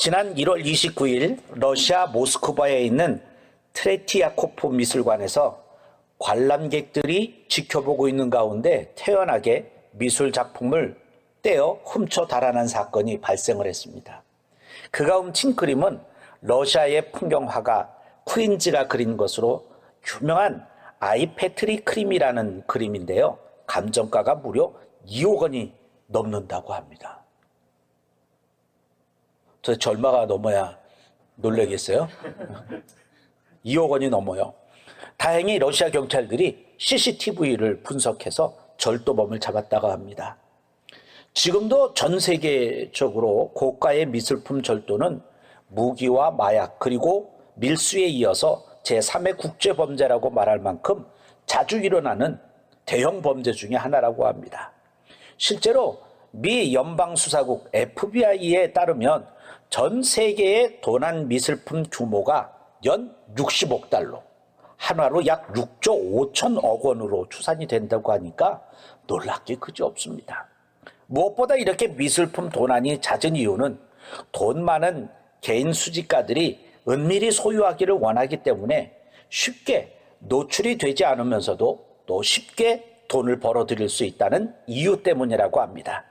지난 1월 29일 러시아 모스크바에 있는 트레티아코프 미술관에서 관람객들이 지켜보고 있는 가운데 태연하게 미술 작품을 떼어 훔쳐 달아난 사건이 발생을 했습니다. 그가 훔친 그림은 러시아의 풍경화가 쿠인즈가 그린 것으로 유명한 아이 패트리 크림이라는 그림인데요. 감정가가 무려 2억 원이 넘는다고 합니다. 도대체 얼마가 넘어야 놀라겠어요? 2억 원이 넘어요. 다행히 러시아 경찰들이 CCTV를 분석해서 절도범을 잡았다고 합니다. 지금도 전 세계적으로 고가의 미술품 절도는 무기와 마약 그리고 밀수에 이어서 제3의 국제범죄라고 말할 만큼 자주 일어나는 대형 범죄 중에 하나라고 합니다. 실제로 미 연방수사국 FBI에 따르면 전 세계의 도난 미술품 규모가 연 60억 달러, 한화로 약 6조 5천억 원으로 추산이 된다고 하니까 놀랍게 그지없습니다. 무엇보다 이렇게 미술품 도난이 잦은 이유는 돈 많은 개인 수집가들이 은밀히 소유하기를 원하기 때문에 쉽게 노출이 되지 않으면서도 또 쉽게 돈을 벌어들일 수 있다는 이유 때문이라고 합니다.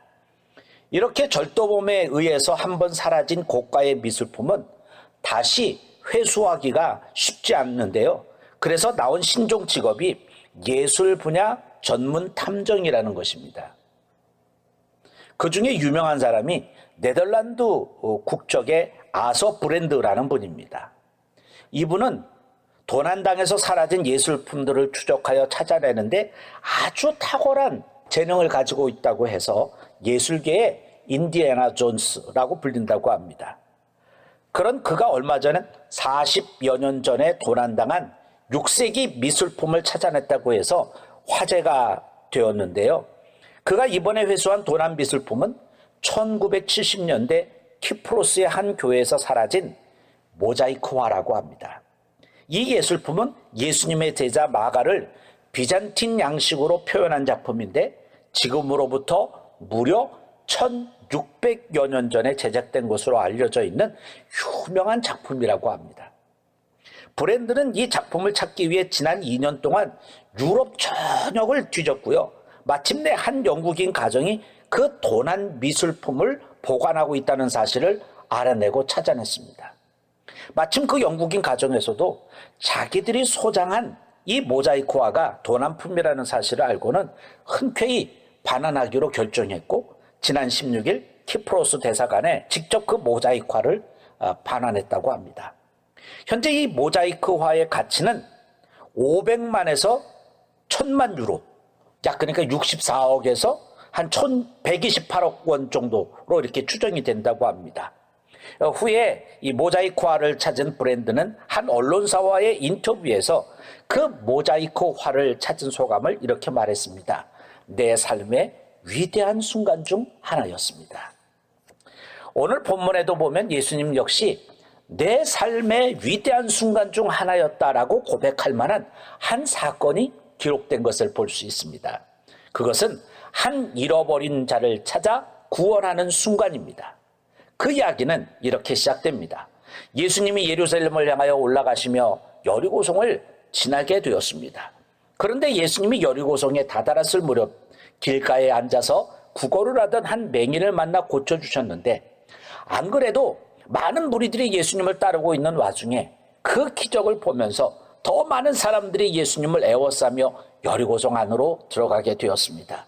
이렇게 절도범에 의해서 한번 사라진 고가의 미술품은 다시 회수하기가 쉽지 않는데요. 그래서 나온 신종 직업이 예술 분야 전문 탐정이라는 것입니다. 그 중에 유명한 사람이 네덜란드 국적의 아서 브랜드라는 분입니다. 이분은 도난당해서 사라진 예술품들을 추적하여 찾아내는데 아주 탁월한 재능을 가지고 있다고 해서 예술계의 인디애나 존스라고 불린다고 합니다. 그런 그가 얼마 전에 40여 년 전에 도난당한 6세기 미술품을 찾아냈다고 해서 화제가 되었는데요. 그가 이번에 회수한 도난 미술품은 1970년대 키프로스의 한 교회에서 사라진 모자이크화라고 합니다. 이 예술품은 예수님의 제자 마가를 비잔틴 양식으로 표현한 작품인데 지금으로부터 무려 1600여 년 전에 제작된 것으로 알려져 있는 유명한 작품이라고 합니다. 브랜드는 이 작품을 찾기 위해 지난 2년 동안 유럽 전역을 뒤졌고요. 마침내 한 영국인 가정이 그 도난 미술품을 보관하고 있다는 사실을 알아내고 찾아냈습니다. 마침 그 영국인 가정에서도 자기들이 소장한 이 모자이크화가 도난품이라는 사실을 알고는 흔쾌히 반환하기로 결정했고 지난 16일 키프로스 대사관에 직접 그 모자이크화를 반환했다고 합니다. 현재 이 모자이크화의 가치는 500만에서 1000만 유로, 약 그러니까 64억에서 한 1128억 원 정도로 이렇게 추정이 된다고 합니다. 후에 이 모자이크화를 찾은 브랜드는 한 언론사와의 인터뷰에서 그 모자이크화를 찾은 소감을 이렇게 말했습니다. 내 삶의 위대한 순간 중 하나였습니다. 오늘 본문에도 보면 예수님 역시 내 삶의 위대한 순간 중 하나였다라고 고백할 만한 한 사건이 기록된 것을 볼 수 있습니다. 그것은 한 잃어버린 자를 찾아 구원하는 순간입니다. 그 이야기는 이렇게 시작됩니다. 예수님이 예루살렘을 향하여 올라가시며 여리고성을 지나게 되었습니다. 그런데 예수님이 여리고성에 다다랐을 무렵 길가에 앉아서 구걸을 하던 한 맹인을 만나 고쳐주셨는데 안 그래도 많은 무리들이 예수님을 따르고 있는 와중에 그 기적을 보면서 더 많은 사람들이 예수님을 애워싸며 여리고성 안으로 들어가게 되었습니다.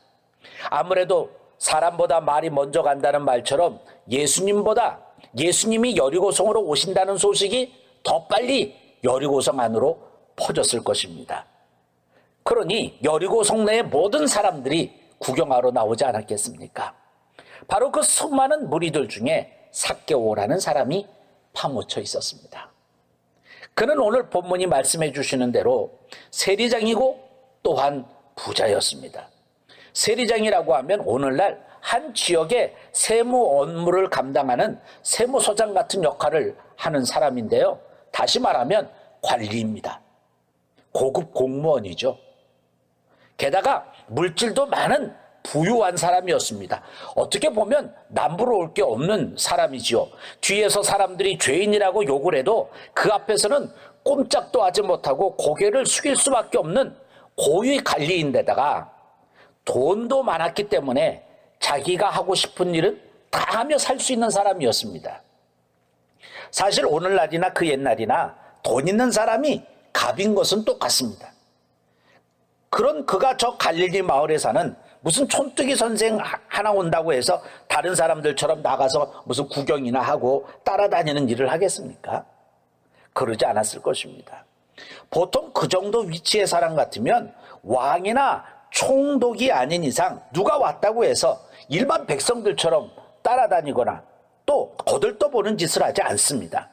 아무래도 사람보다 말이 먼저 간다는 말처럼 예수님이 여리고성으로 오신다는 소식이 더 빨리 여리고성 안으로 퍼졌을 것입니다. 그러니 여리고성 내의 모든 사람들이 구경하러 나오지 않았겠습니까? 바로 그 수많은 무리들 중에 삭개오라는 사람이 파묻혀 있었습니다. 그는 오늘 본문이 말씀해 주시는 대로 세리장이고 또한 부자였습니다. 세리장이라고 하면 오늘날 한 지역의 세무 업무를 감당하는 세무서장 같은 역할을 하는 사람인데요. 다시 말하면 관리입니다. 고급 공무원이죠. 게다가 물질도 많은 부유한 사람이었습니다. 어떻게 보면 남부러 올 게 없는 사람이지요. 뒤에서 사람들이 죄인이라고 욕을 해도 그 앞에서는 꼼짝도 하지 못하고 고개를 숙일 수밖에 없는 고위 관리인데다가 돈도 많았기 때문에 자기가 하고 싶은 일은 다 하며 살 수 있는 사람이었습니다. 사실 오늘날이나 그 옛날이나 돈 있는 사람이 갑인 것은 똑같습니다. 그런 그가 저 갈릴리 마을에 사는 무슨 촌뜨기 선생 하나 온다고 해서 다른 사람들처럼 나가서 무슨 구경이나 하고 따라다니는 일을 하겠습니까? 그러지 않았을 것입니다. 보통 그 정도 위치의 사람 같으면 왕이나 총독이 아닌 이상 누가 왔다고 해서 일반 백성들처럼 따라다니거나 또 거들떠보는 짓을 하지 않습니다.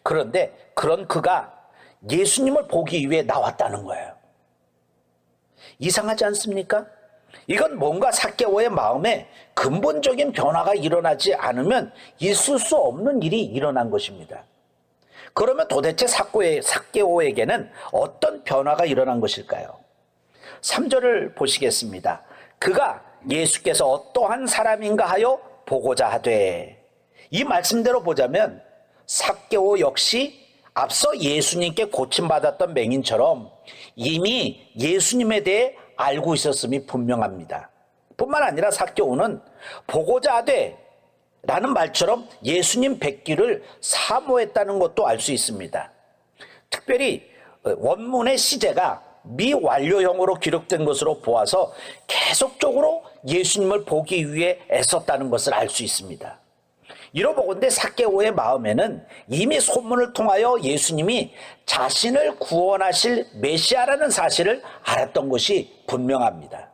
그런데 그런 그가 예수님을 보기 위해 나왔다는 거예요. 이상하지 않습니까? 이건 뭔가 삭개오의 마음에 근본적인 변화가 일어나지 않으면 있을 수 없는 일이 일어난 것입니다. 그러면 도대체 삭개오에게는 어떤 변화가 일어난 것일까요? 3절을 보시겠습니다. 그가 예수께서 어떠한 사람인가 하여 보고자 하되, 이 말씀대로 보자면 삭개오 역시 앞서 예수님께 고침받았던 맹인처럼 이미 예수님에 대해 알고 있었음이 분명합니다. 뿐만 아니라 삭개오는 보고자 하되 라는 말처럼 예수님 뵙기를 사모했다는 것도 알 수 있습니다. 특별히 원문의 시제가 미완료형으로 기록된 것으로 보아서 계속적으로 예수님을 보기 위해 애썼다는 것을 알 수 있습니다. 이로보건대 삭개오의 마음에는 이미 소문을 통하여 예수님이 자신을 구원하실 메시아라는 사실을 알았던 것이 분명합니다.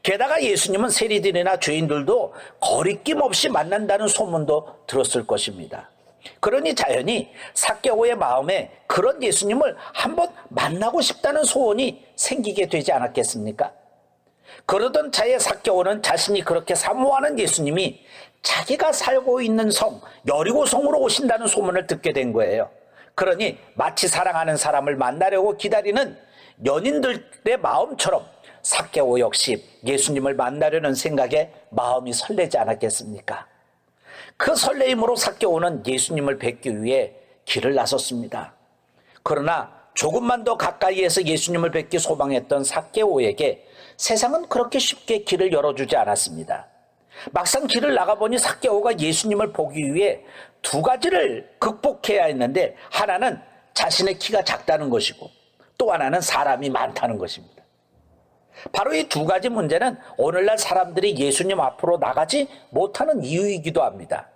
게다가 예수님은 세리들이나 죄인들도 거리낌 없이 만난다는 소문도 들었을 것입니다. 그러니 자연히 삭개오의 마음에 그런 예수님을 한번 만나고 싶다는 소원이 생기게 되지 않았겠습니까? 그러던 차에 삭개오는 자신이 그렇게 사모하는 예수님이 자기가 살고 있는 성 여리고성으로 오신다는 소문을 듣게 된 거예요. 그러니 마치 사랑하는 사람을 만나려고 기다리는 연인들의 마음처럼 삭개오 역시 예수님을 만나려는 생각에 마음이 설레지 않았겠습니까? 그 설레임으로 삭개오는 예수님을 뵙기 위해 길을 나섰습니다. 그러나 조금만 더 가까이에서 예수님을 뵙기 소망했던 삭개오에게 세상은 그렇게 쉽게 길을 열어주지 않았습니다. 막상 길을 나가보니 삭개오가 예수님을 보기 위해 두 가지를 극복해야 했는데, 하나는 자신의 키가 작다는 것이고 또 하나는 사람이 많다는 것입니다. 바로 이 두 가지 문제는 오늘날 사람들이 예수님 앞으로 나가지 못하는 이유이기도 합니다.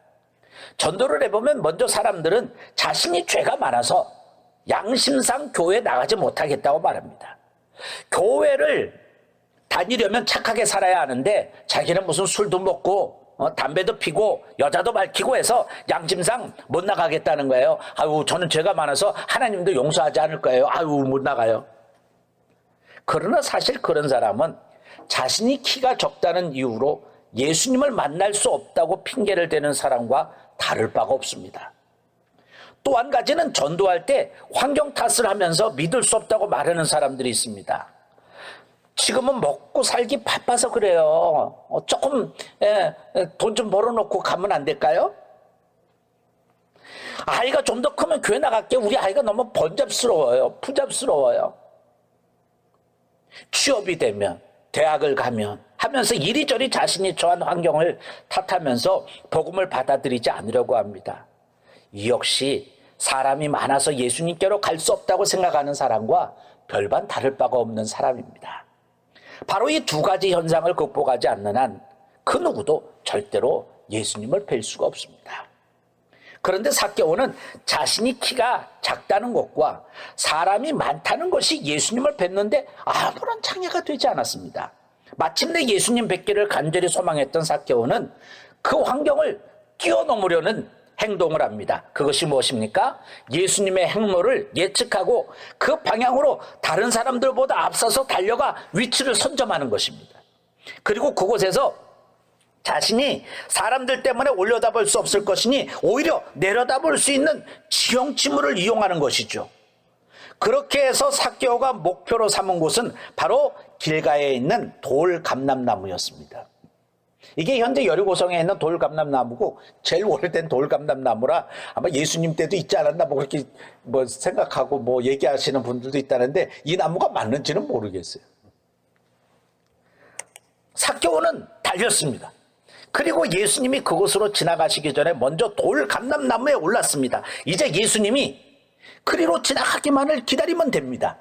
전도를 해보면 먼저 사람들은 자신이 죄가 많아서 양심상 교회에 나가지 못하겠다고 말합니다. 교회를 다니려면 착하게 살아야 하는데 자기는 무슨 술도 먹고 담배도 피고 여자도 밝히고 해서 양심상 못 나가겠다는 거예요. 아유, 저는 죄가 많아서 하나님도 용서하지 않을 거예요. 아유, 못 나가요. 그러나 사실 그런 사람은 자신이 키가 적다는 이유로 예수님을 만날 수 없다고 핑계를 대는 사람과 다를 바가 없습니다. 또 한 가지는 전도할 때 환경 탓을 하면서 믿을 수 없다고 말하는 사람들이 있습니다. 지금은 먹고 살기 바빠서 그래요. 조금 돈 좀 벌어놓고 가면 안 될까요? 아이가 좀 더 크면 교회 나갈게. 우리 아이가 너무 번잡스러워요. 부잡스러워요. 취업이 되면, 대학을 가면 하면서 이리저리 자신이 처한 환경을 탓하면서 복음을 받아들이지 않으려고 합니다. 이 역시 사람이 많아서 예수님께로 갈 수 없다고 생각하는 사람과 별반 다를 바가 없는 사람입니다. 바로 이 두 가지 현상을 극복하지 않는 한 그 누구도 절대로 예수님을 뵐 수가 없습니다. 그런데 삭개오는 자신이 키가 작다는 것과 사람이 많다는 것이 예수님을 뵙는데 아무런 장애가 되지 않았습니다. 마침내 예수님 뵙기를 간절히 소망했던 삭개오는 그 환경을 뛰어넘으려는 행동을 합니다. 그것이 무엇입니까? 예수님의 행로를 예측하고 그 방향으로 다른 사람들보다 앞서서 달려가 위치를 선점하는 것입니다. 그리고 그곳에서 자신이 사람들 때문에 올려다볼 수 없을 것이니 오히려 내려다볼 수 있는 지형지물을 이용하는 것이죠. 그렇게 해서 삭개오가 목표로 삼은 곳은 바로 길가에 있는 돌감람나무였습니다. 이게 현재 여리고성에 있는 돌감람나무고 제일 오래된 돌감람나무라 아마 예수님 때도 있지 않았나 뭐 그렇게 뭐 생각하고 뭐 얘기하시는 분들도 있다는데 이 나무가 맞는지는 모르겠어요. 삭개오는 달렸습니다. 그리고 예수님이 그곳으로 지나가시기 전에 먼저 돌감람나무에 올랐습니다. 이제 예수님이 그리로 지나가기만을 기다리면 됩니다.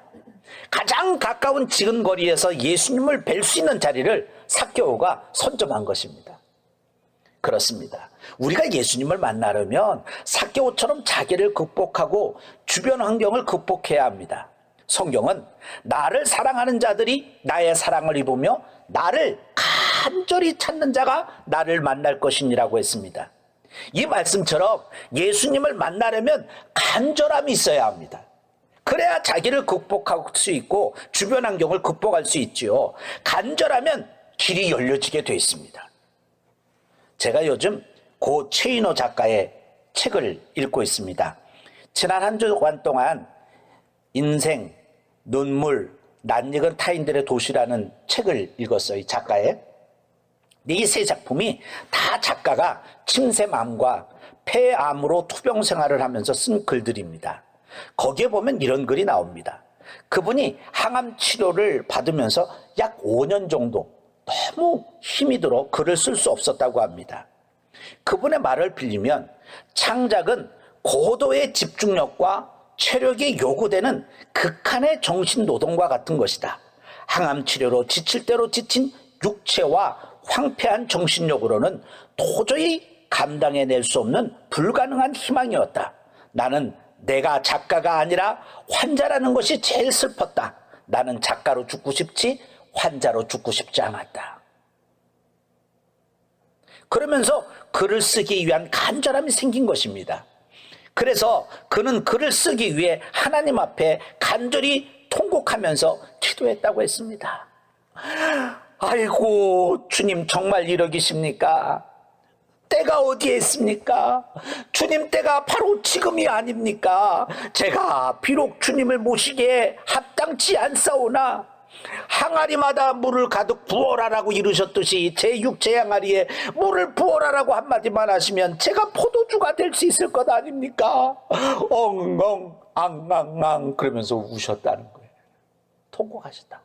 가장 가까운 지근거리에서 예수님을 뵐 수 있는 자리를 삭개오가 선점한 것입니다. 그렇습니다. 우리가 예수님을 만나려면 삭개오처럼 자기를 극복하고 주변 환경을 극복해야 합니다. 성경은 나를 사랑하는 자들이 나의 사랑을 입으며 나를 간절히 찾는 자가 나를 만날 것이니라고 했습니다. 이 말씀처럼 예수님을 만나려면 간절함이 있어야 합니다. 그래야 자기를 극복할 수 있고 주변 환경을 극복할 수 있지요. 간절하면 길이 열려지게 돼 있습니다. 제가 요즘 고 최인호 작가의 책을 읽고 있습니다. 지난 한 주간 동안 인생, 눈물, 낯익은 타인들의 도시라는 책을 읽었어요. 이 작가의. 이 세 작품이 다 작가가 침샘암과 폐암으로 투병 생활을 하면서 쓴 글들입니다. 거기에 보면 이런 글이 나옵니다. 그분이 항암 치료를 받으면서 약 5년 정도 너무 힘이 들어 글을 쓸 수 없었다고 합니다. 그분의 말을 빌리면 창작은 고도의 집중력과 체력이 요구되는 극한의 정신노동과 같은 것이다. 항암 치료로 지칠 대로 지친 육체와 황폐한 정신력으로는 도저히 감당해낼 수 없는 불가능한 희망이었다. 나는 내가 작가가 아니라 환자라는 것이 제일 슬펐다. 나는 작가로 죽고 싶지 환자로 죽고 싶지 않았다. 그러면서 글을 쓰기 위한 간절함이 생긴 것입니다. 그래서 그는 글을 쓰기 위해 하나님 앞에 간절히 통곡하면서 기도했다고 했습니다. 아이고 주님 정말 이러기십니까? 때가 어디에 있습니까? 주님 때가 바로 지금이 아닙니까? 제가 비록 주님을 모시기에 합당치 않사오나 항아리마다 물을 가득 부어라라고 이르셨듯이 제 육체 항아리에 물을 부어라라고 한마디만 하시면 제가 포도주가 될 수 있을 것 아닙니까? 엉엉 앙앙앙 그러면서 우셨다는 거예요. 통곡하셨다.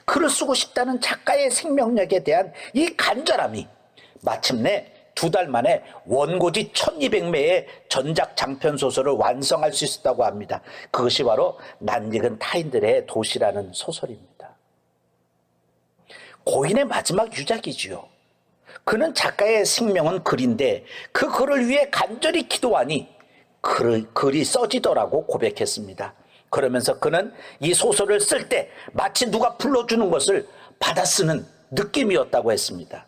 글을 쓰고 싶다는 작가의 생명력에 대한 이 간절함이 마침내 2달 만에 원고지 1200매의 전작 장편 소설을 완성할 수 있었다고 합니다. 그것이 바로 낯익은 타인들의 도시라는 소설입니다. 고인의 마지막 유작이지요. 그는 작가의 생명은 글인데 그 글을 위해 간절히 기도하니 글이 써지더라고 고백했습니다. 그러면서 그는 이 소설을 쓸 때 마치 누가 불러주는 것을 받아 쓰는 느낌이었다고 했습니다.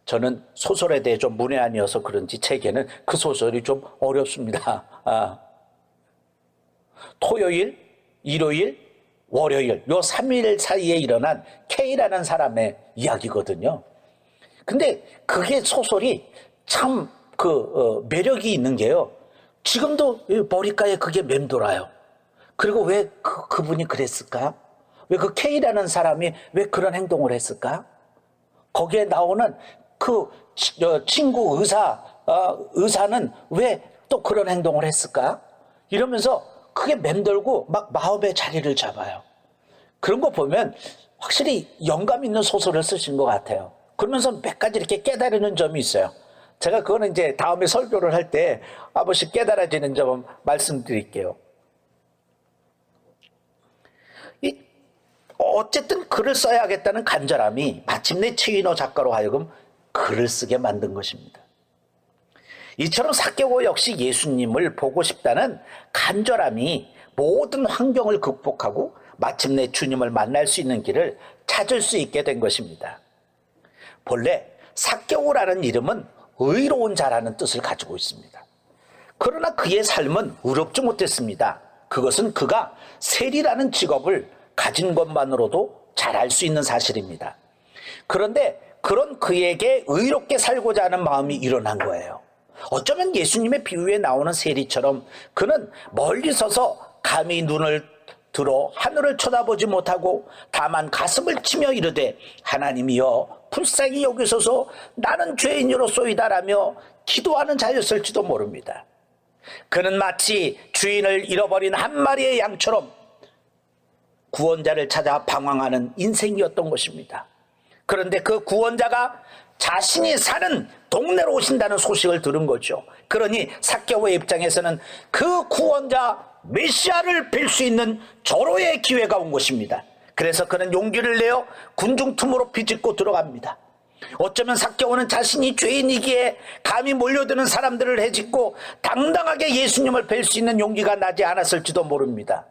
저는 소설에 대해 좀 문외한이어서 그런지 제게는 그 소설이 좀 어렵습니다. 토요일, 일요일, 월요일 요 3일 사이에 일어난 K라는 사람의 이야기거든요. 근데 그게 소설이 참 매력이 있는 게요. 지금도 머리가에 그게 맴돌아요. 그리고 왜 그분이 그랬을까? 왜 그 K라는 사람이 왜 그런 행동을 했을까? 거기에 나오는 그 친구 의사는 왜 또 그런 행동을 했을까? 이러면서 그게 맴돌고 막 마음의 자리를 잡아요. 그런 거 보면 확실히 영감 있는 소설을 쓰신 것 같아요. 그러면서 몇 가지 이렇게 깨달는 점이 있어요. 제가 그거는 이제 다음에 설교를 할 때 한 번씩 깨달아지는 점 말씀드릴게요. 어쨌든 글을 써야겠다는 간절함이 마침내 최인호 작가로 하여금 글을 쓰게 만든 것입니다. 이처럼 삭개오 역시 예수님을 보고 싶다는 간절함이 모든 환경을 극복하고 마침내 주님을 만날 수 있는 길을 찾을 수 있게 된 것입니다. 본래 삭개오라는 이름은 의로운 자라는 뜻을 가지고 있습니다. 그러나 그의 삶은 의롭지 못했습니다. 그것은 그가 세리라는 직업을 가진 것만으로도 잘 알 수 있는 사실입니다. 그런데 그런 그에게 의롭게 살고자 하는 마음이 일어난 거예요. 어쩌면 예수님의 비유에 나오는 세리처럼 그는 멀리 서서 감히 눈을 들어 하늘을 쳐다보지 못하고 다만 가슴을 치며 이르되 하나님이여 불쌍히 여기소서 나는 죄인으로소이다라며 기도하는 자였을지도 모릅니다. 그는 마치 주인을 잃어버린 한 마리의 양처럼 구원자를 찾아 방황하는 인생이었던 것입니다. 그런데 그 구원자가 자신이 사는 동네로 오신다는 소식을 들은 거죠. 그러니 삭개오의 입장에서는 그 구원자 메시아를 뵐 수 있는 절호의 기회가 온 것입니다. 그래서 그는 용기를 내어 군중 틈으로 비집고 들어갑니다. 어쩌면 삭개오는 자신이 죄인이기에 감히 몰려드는 사람들을 해집고 당당하게 예수님을 뵐 수 있는 용기가 나지 않았을지도 모릅니다.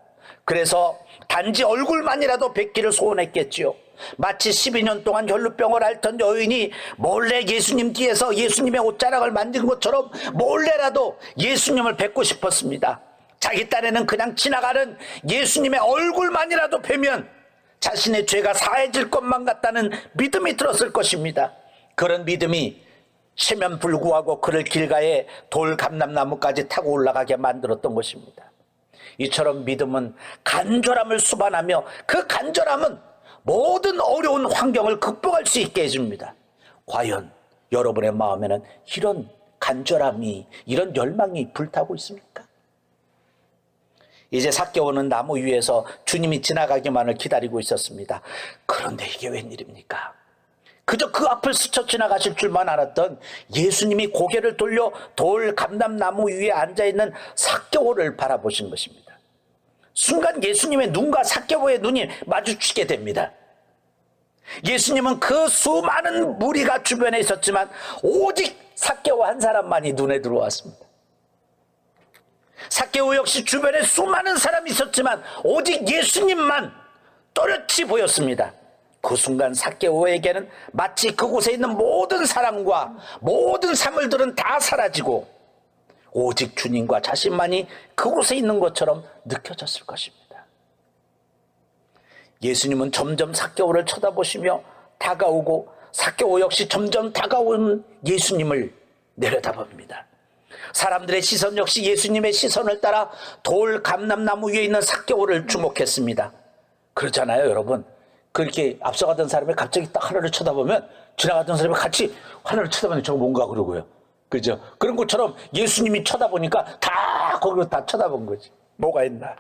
그래서 단지 얼굴만이라도 뵙기를 소원했겠지요. 마치 12년 동안 혈루병을 앓던 여인이 몰래 예수님 뒤에서 예수님의 옷자락을 만진 것처럼 몰래라도 예수님을 뵙고 싶었습니다. 자기 딴에는 그냥 지나가는 예수님의 얼굴만이라도 뵈면 자신의 죄가 사해질 것만 같다는 믿음이 들었을 것입니다. 그런 믿음이 체면불구하고 그를 길가에 돌 감람나무까지 타고 올라가게 만들었던 것입니다. 이처럼 믿음은 간절함을 수반하며 그 간절함은 모든 어려운 환경을 극복할 수 있게 해줍니다. 과연 여러분의 마음에는 이런 간절함이, 이런 열망이 불타고 있습니까? 이제 삭개오는 나무 위에서 주님이 지나가기만을 기다리고 있었습니다. 그런데 이게 웬일입니까? 그저 그 앞을 스쳐 지나가실 줄만 알았던 예수님이 고개를 돌려 돌 감람나무 위에 앉아있는 삭개오를 바라보신 것입니다. 순간 예수님의 눈과 삭개오의 눈이 마주치게 됩니다. 예수님은 그 수많은 무리가 주변에 있었지만 오직 삭개오 한 사람만이 눈에 들어왔습니다. 삭개오 역시 주변에 수많은 사람이 있었지만 오직 예수님만 또렷이 보였습니다. 그 순간 삭개오에게는 마치 그곳에 있는 모든 사랑과 모든 사물들은 다 사라지고 오직 주님과 자신만이 그곳에 있는 것처럼 느껴졌을 것입니다. 예수님은 점점 삭개오를 쳐다보시며 다가오고 삭개오 역시 점점 다가온 예수님을 내려다봅니다. 사람들의 시선 역시 예수님의 시선을 따라 돌 감람나무 위에 있는 삭개오를 주목했습니다. 그렇잖아요, 여러분. 그렇게 앞서가던 사람이 갑자기 딱 하늘을 쳐다보면 지나가던 사람이 같이 하늘을 쳐다보는 저거 뭔가 그러고요. 그죠? 그런 것처럼 예수님이 쳐다보니까 다 거기로 다 쳐다본 거지. 뭐가 있나?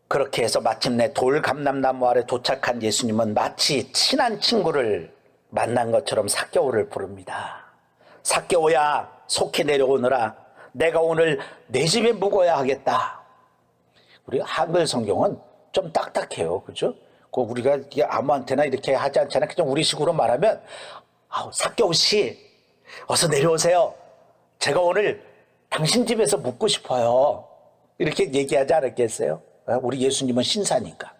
그렇게 해서 마침내 돌 감람나무 아래 도착한 예수님은 마치 친한 친구를 만난 것처럼 삭개오를 부릅니다. 삭개오야, 속히 내려오너라. 내가 오늘 내 집에 묵어야 하겠다. 우리 한글 성경은 좀 딱딱해요. 그죠? 우리가 아무한테나 이렇게 하지 않잖아요. 그냥 우리식으로 말하면, 삭개오 씨, 어서 내려오세요. 제가 오늘 당신 집에서 묵고 싶어요. 이렇게 얘기하지 않았겠어요? 우리 예수님은 신사니까.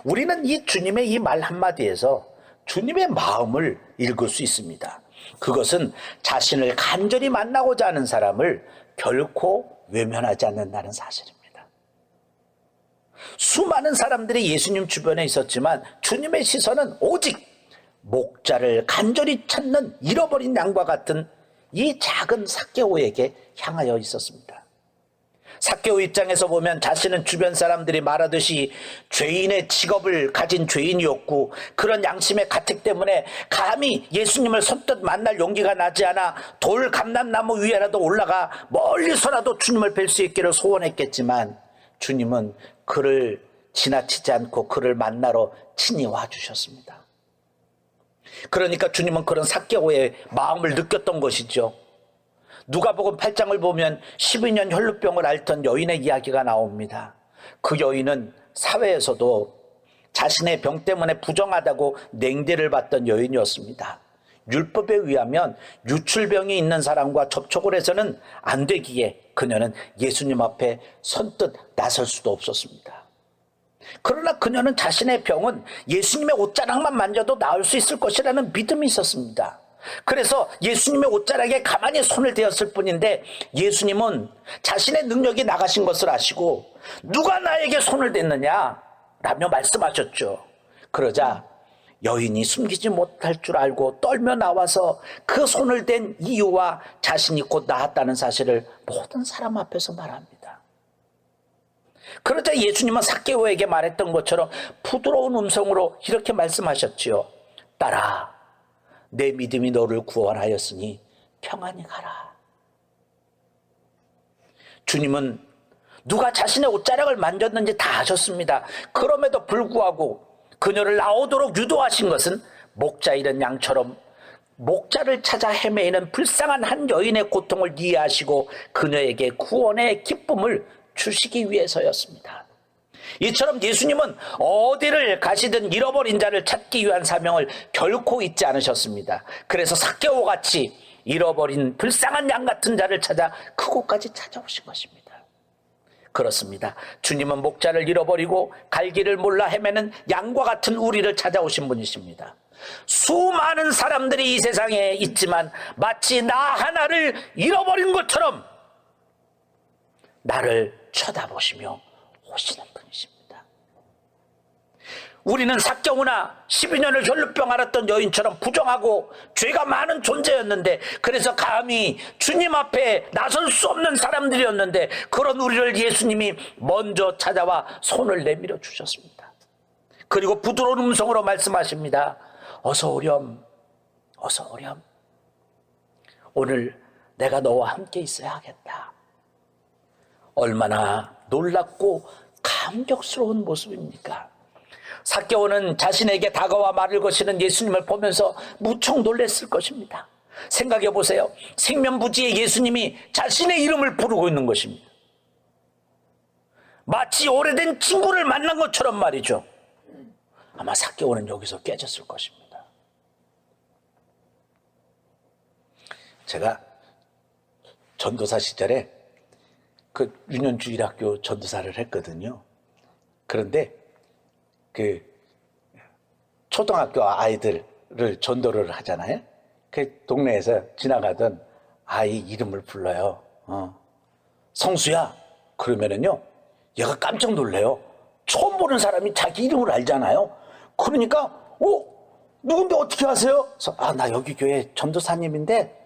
우리는 이 주님의 이 말 한마디에서 주님의 마음을 읽을 수 있습니다. 그것은 자신을 간절히 만나고자 하는 사람을 결코 외면하지 않는다는 사실입니다. 수많은 사람들이 예수님 주변에 있었지만 주님의 시선은 오직 목자를 간절히 찾는 잃어버린 양과 같은 이 작은 삭개오에게 향하여 있었습니다. 삭개오 입장에서 보면 자신은 주변 사람들이 말하듯이 죄인의 직업을 가진 죄인이었고 그런 양심의 가택 때문에 감히 예수님을 선뜻 만날 용기가 나지 않아 돌 감람나무 위에라도 올라가 멀리서라도 주님을 뵐 수 있기를 소원했겠지만 주님은 그를 지나치지 않고 그를 만나러 친히 와주셨습니다. 그러니까 주님은 그런 삭개오의 마음을 느꼈던 것이죠. 누가복음 8장을 보면 12년 혈루병을 앓던 여인의 이야기가 나옵니다. 그 여인은 사회에서도 자신의 병 때문에 부정하다고 냉대를 받던 여인이었습니다. 율법에 의하면 유출병이 있는 사람과 접촉을 해서는 안 되기에 그녀는 예수님 앞에 선뜻 나설 수도 없었습니다. 그러나 그녀는 자신의 병은 예수님의 옷자락만 만져도 나을 수 있을 것이라는 믿음이 있었습니다. 그래서 예수님의 옷자락에 가만히 손을 대었을 뿐인데 예수님은 자신의 능력이 나가신 것을 아시고 누가 나에게 손을 댔느냐 라며 말씀하셨죠. 그러자 여인이 숨기지 못할 줄 알고 떨며 나와서 그 손을 댄 이유와 자신이 곧 나았다는 사실을 모든 사람 앞에서 말합니다. 그러자 예수님은 삭개오에게 말했던 것처럼 부드러운 음성으로 이렇게 말씀하셨지요. 딸아, 내 믿음이 너를 구원하였으니 평안히 가라. 주님은 누가 자신의 옷자락을 만졌는지 다 아셨습니다. 그럼에도 불구하고 그녀를 나오도록 유도하신 것은 목자 잃은 양처럼 목자를 찾아 헤매이는 불쌍한 한 여인의 고통을 이해하시고 그녀에게 구원의 기쁨을 주시기 위해서였습니다. 이처럼 예수님은 어디를 가시든 잃어버린 자를 찾기 위한 사명을 결코 잊지 않으셨습니다. 그래서 삭개오 같이 잃어버린 불쌍한 양 같은 자를 찾아 그곳까지 찾아오신 것입니다. 그렇습니다. 주님은 목자를 잃어버리고 갈 길을 몰라 헤매는 양과 같은 우리를 찾아오신 분이십니다. 수많은 사람들이 이 세상에 있지만 마치 나 하나를 잃어버린 것처럼 나를 쳐다보시며 오시는 분이십니다. 우리는 삭개오나 12년을 혈루병 앓았던 여인처럼 부정하고 죄가 많은 존재였는데, 그래서 감히 주님 앞에 나설 수 없는 사람들이었는데, 그런 우리를 예수님이 먼저 찾아와 손을 내밀어 주셨습니다. 그리고 부드러운 음성으로 말씀하십니다. 어서 오렴, 어서 오렴. 오늘 내가 너와 함께 있어야 하겠다. 얼마나 놀랍고 감격스러운 모습입니까? 삭개오는 자신에게 다가와 말을 거시는 예수님을 보면서 무척 놀랐을 것입니다. 생각해 보세요. 생면부지의 예수님이 자신의 이름을 부르고 있는 것입니다. 마치 오래된 친구를 만난 것처럼 말이죠. 아마 삭개오는 여기서 깨졌을 것입니다. 제가 전도사 시절에 그 유년주일학교 전도사를 했거든요. 그런데 그 초등학교 아이들을 전도를 하잖아요. 그 동네에서 지나가던 아이 이름을 불러요. 성수야. 그러면은요, 얘가 깜짝 놀래요. 처음 보는 사람이 자기 이름을 알잖아요. 그러니까 누군데 어떻게 아세요? 그래서 나 여기 교회 전도사님인데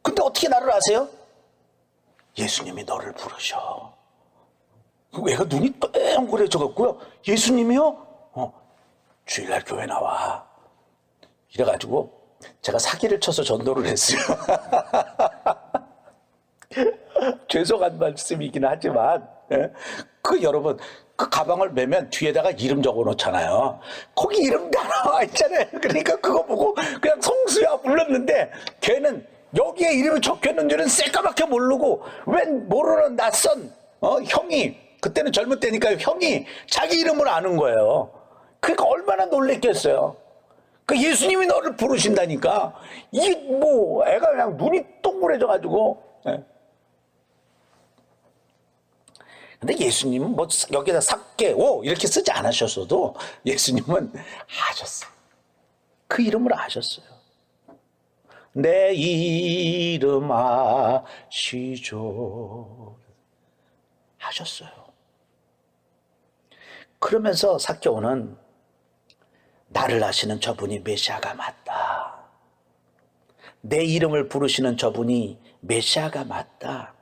근데 어떻게 나를 아세요? 예수님이 너를 부르셔. 애가 눈이 똥그래져 갖고요. 예수님이요? 주일날 교회 나와. 이래가지고 제가 사기를 쳐서 전도를 했어요. 죄송한 말씀이긴 하지만, 여러분, 그 가방을 매면 뒤에다가 이름 적어 놓잖아요. 거기 이름 다 나와 있잖아요. 그러니까 그거 보고 그냥 성수야 불렀는데, 걔는 여기에 이름이 적혀있는 줄은 새까맣게 모르고, 웬 모르는 낯선 형이, 그때는 젊을 때니까 형이 자기 이름을 아는 거예요. 그러니까 얼마나 놀랬겠어요. 그 예수님이 너를 부르신다니까. 이게 애가 그냥 눈이 동그래져가지고. 근데 예수님은 여기다 삭개오 이렇게 쓰지 않으셨어도 예수님은 아셨어요. 그 이름을 아셨어요. 내 이름 아시죠. 하셨어요. 그러면서 삭개오는 나를 아시는 저분이 메시아가 맞다. 내 이름을 부르시는 저분이 메시아가 맞다.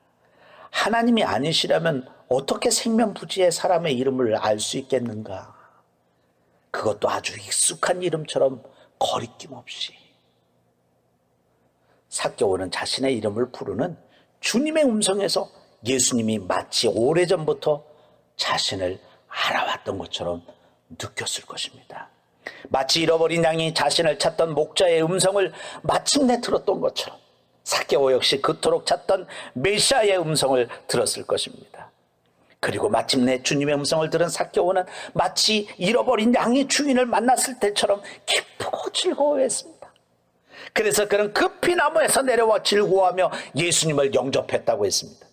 하나님이 아니시라면 어떻게 생면부지의 사람의 이름을 알 수 있겠는가? 그것도 아주 익숙한 이름처럼 거리낌 없이. 삭개오는 자신의 이름을 부르는 주님의 음성에서 예수님이 마치 오래전부터 자신을 알아왔던 것처럼 느꼈을 것입니다. 마치 잃어버린 양이 자신을 찾던 목자의 음성을 마침내 들었던 것처럼 삭개오 역시 그토록 찾던 메시아의 음성을 들었을 것입니다. 그리고 마침내 주님의 음성을 들은 삭개오는 마치 잃어버린 양의 주인을 만났을 때처럼 기쁘고 즐거워했습니다. 그래서 그는 급히 나무에서 내려와 즐거워하며 예수님을 영접했다고 했습니다.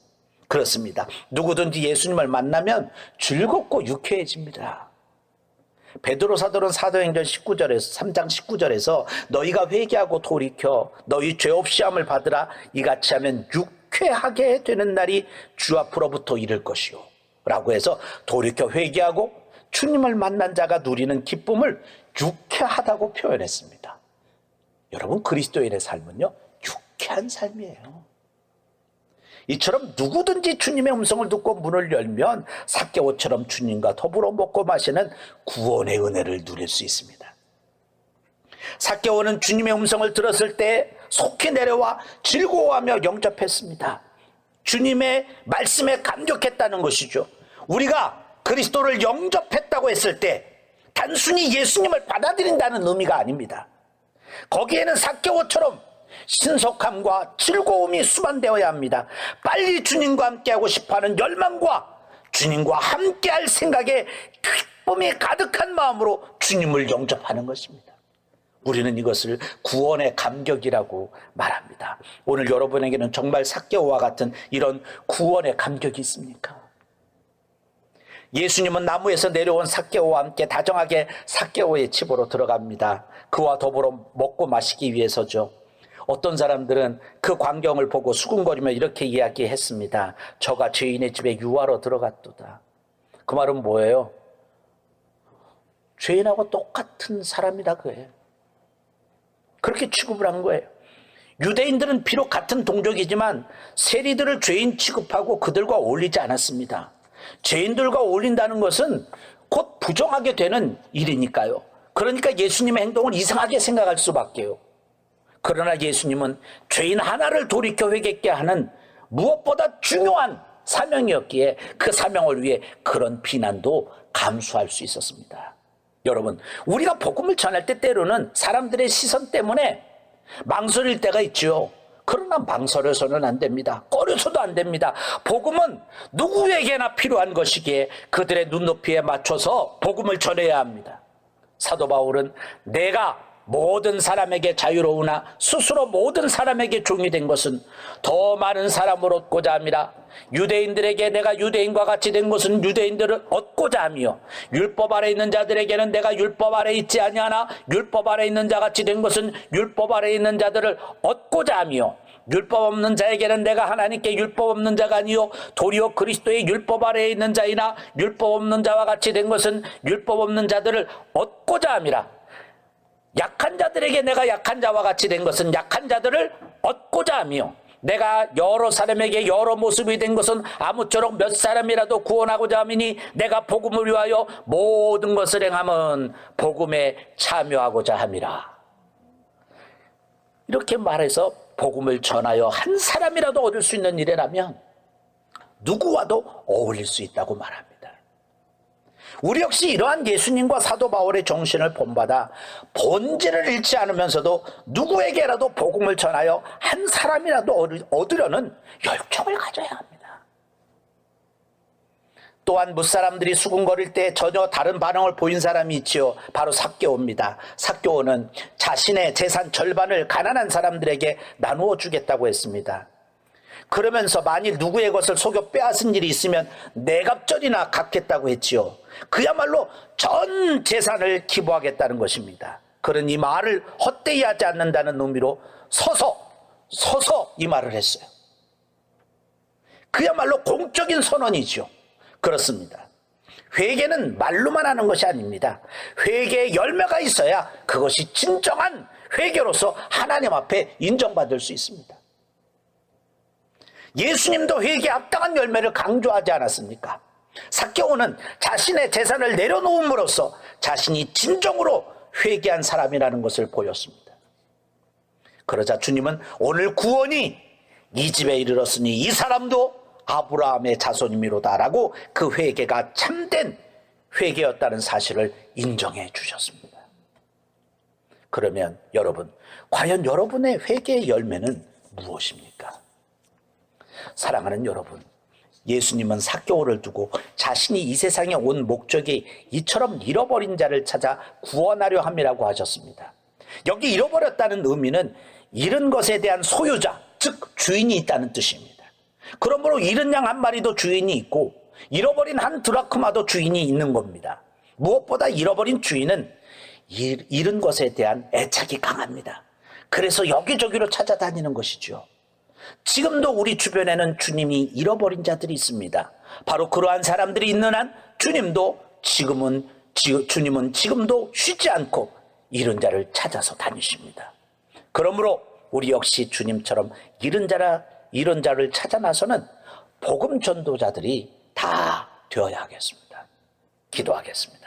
그렇습니다. 누구든지 예수님을 만나면 즐겁고 유쾌해집니다. 베드로 사도는 사도행전 19절에서 3장 19절에서 너희가 회개하고 돌이켜 너희 죄 없이 함을 받으라. 이같이 하면 유쾌하게 되는 날이 주 앞으로부터 이를 것이요 라고 해서 돌이켜 회개하고 주님을 만난 자가 누리는 기쁨을 유쾌하다고 표현했습니다. 여러분, 그리스도인의 삶은요, 유쾌한 삶이에요. 이처럼 누구든지 주님의 음성을 듣고 문을 열면 삭개오처럼 주님과 더불어 먹고 마시는 구원의 은혜를 누릴 수 있습니다. 삭개오는 주님의 음성을 들었을 때 속히 내려와 즐거워하며 영접했습니다. 주님의 말씀에 감격했다는 것이죠. 우리가 그리스도를 영접했다고 했을 때 단순히 예수님을 받아들인다는 의미가 아닙니다. 거기에는 삭개오처럼 신속함과 즐거움이 수반되어야 합니다. 빨리 주님과 함께하고 싶어하는 열망과 주님과 함께할 생각에 기쁨이 가득한 마음으로 주님을 영접하는 것입니다. 우리는 이것을 구원의 감격이라고 말합니다. 오늘 여러분에게는 정말 삭개오와 같은 이런 구원의 감격이 있습니까? 예수님은 나무에서 내려온 삭개오와 함께 다정하게 삭개오의 집으로 들어갑니다. 그와 더불어 먹고 마시기 위해서죠. 어떤 사람들은 그 광경을 보고 수군거리며 이렇게 이야기했습니다. 저가 죄인의 집에 유하러 들어갔도다. 그 말은 뭐예요? 죄인하고 똑같은 사람이다 그거예요. 그렇게 취급을 한 거예요. 유대인들은 비록 같은 동족이지만 세리들을 죄인 취급하고 그들과 어울리지 않았습니다. 죄인들과 어울린다는 것은 곧 부정하게 되는 일이니까요. 그러니까 예수님의 행동을 이상하게 생각할 수밖에요. 그러나 예수님은 죄인 하나를 돌이켜 회개케 하는 무엇보다 중요한 사명이었기에 그 사명을 위해 그런 비난도 감수할 수 있었습니다. 여러분, 우리가 복음을 전할 때 때로는 사람들의 시선 때문에 망설일 때가 있죠. 그러나 망설여서는 안 됩니다. 꺼려서도 안 됩니다. 복음은 누구에게나 필요한 것이기에 그들의 눈높이에 맞춰서 복음을 전해야 합니다. 사도 바울은 내가 모든 사람에게 자유로우나 스스로 모든 사람에게 종이 된 것은 더 많은 사람을 얻고자 함이라. 유대인들에게 내가 유대인과 같이 된 것은 유대인들을 얻고자 함이요 율법 아래 있는 자들에게는 내가 율법 아래 있지 아니하나 율법 아래 있는 자 같이 된 것은 율법 아래 있는 자들을 얻고자 함이요 율법 없는 자에게는 내가 하나님께 율법 없는 자가 아니요 도리어 그리스도의 율법 아래에 있는 자이나 율법 없는 자와 같이 된 것은 율법 없는 자들을 얻고자 함이라. 약한 자들에게 내가 약한 자와 같이 된 것은 약한 자들을 얻고자 하며 내가 여러 사람에게 여러 모습이 된 것은 아무쪼록 몇 사람이라도 구원하고자 함이니 내가 복음을 위하여 모든 것을 행함은 복음에 참여하고자 함이라. 이렇게 말해서 복음을 전하여 한 사람이라도 얻을 수 있는 일이라면 누구와도 어울릴 수 있다고 말합니다. 우리 역시 이러한 예수님과 사도 바울의 정신을 본받아 본질을 잃지 않으면서도 누구에게라도 복음을 전하여 한 사람이라도 얻으려는 열정을 가져야 합니다. 또한 무사람들이 수군거릴 때 전혀 다른 반응을 보인 사람이 있지요. 바로 삭개오입니다. 삭개오는 자신의 재산 절반을 가난한 사람들에게 나누어 주겠다고 했습니다. 그러면서 만일 누구의 것을 속여 빼앗은 일이 있으면 내갑절이나 갚겠다고 했지요. 그야말로 전 재산을 기부하겠다는 것입니다. 그는 이 말을 헛되이 하지 않는다는 의미로 서서 이 말을 했어요. 그야말로 공적인 선언이죠. 그렇습니다. 회개는 말로만 하는 것이 아닙니다. 회개의 열매가 있어야 그것이 진정한 회개로서 하나님 앞에 인정받을 수 있습니다. 예수님도 회개에 합당한 열매를 강조하지 않았습니까? 삭개오는 자신의 재산을 내려놓음으로써 자신이 진정으로 회개한 사람이라는 것을 보였습니다. 그러자 주님은 오늘 구원이 이 집에 이르렀으니 이 사람도 아브라함의 자손이미로다라고 그 회개가 참된 회개였다는 사실을 인정해 주셨습니다. 그러면 여러분, 과연 여러분의 회개의 열매는 무엇입니까? 사랑하는 여러분, 예수님은 삭개오를 두고 자신이 이 세상에 온 목적이 이처럼 잃어버린 자를 찾아 구원하려 함이라고 하셨습니다. 여기 잃어버렸다는 의미는 잃은 것에 대한 소유자, 즉 주인이 있다는 뜻입니다. 그러므로 잃은 양 한 마리도 주인이 있고 잃어버린 한 드라크마도 주인이 있는 겁니다. 무엇보다 잃어버린 주인은 잃은 것에 대한 애착이 강합니다. 그래서 여기저기로 찾아다니는 것이죠. 지금도 우리 주변에는 주님이 잃어버린 자들이 있습니다. 바로 그러한 사람들이 있는 한 주님도 주님은 지금도 쉬지 않고 잃은 자를 찾아서 다니십니다. 그러므로 우리 역시 주님처럼 잃은 자를 찾아 나서는 복음 전도자들이 다 되어야 하겠습니다. 기도하겠습니다.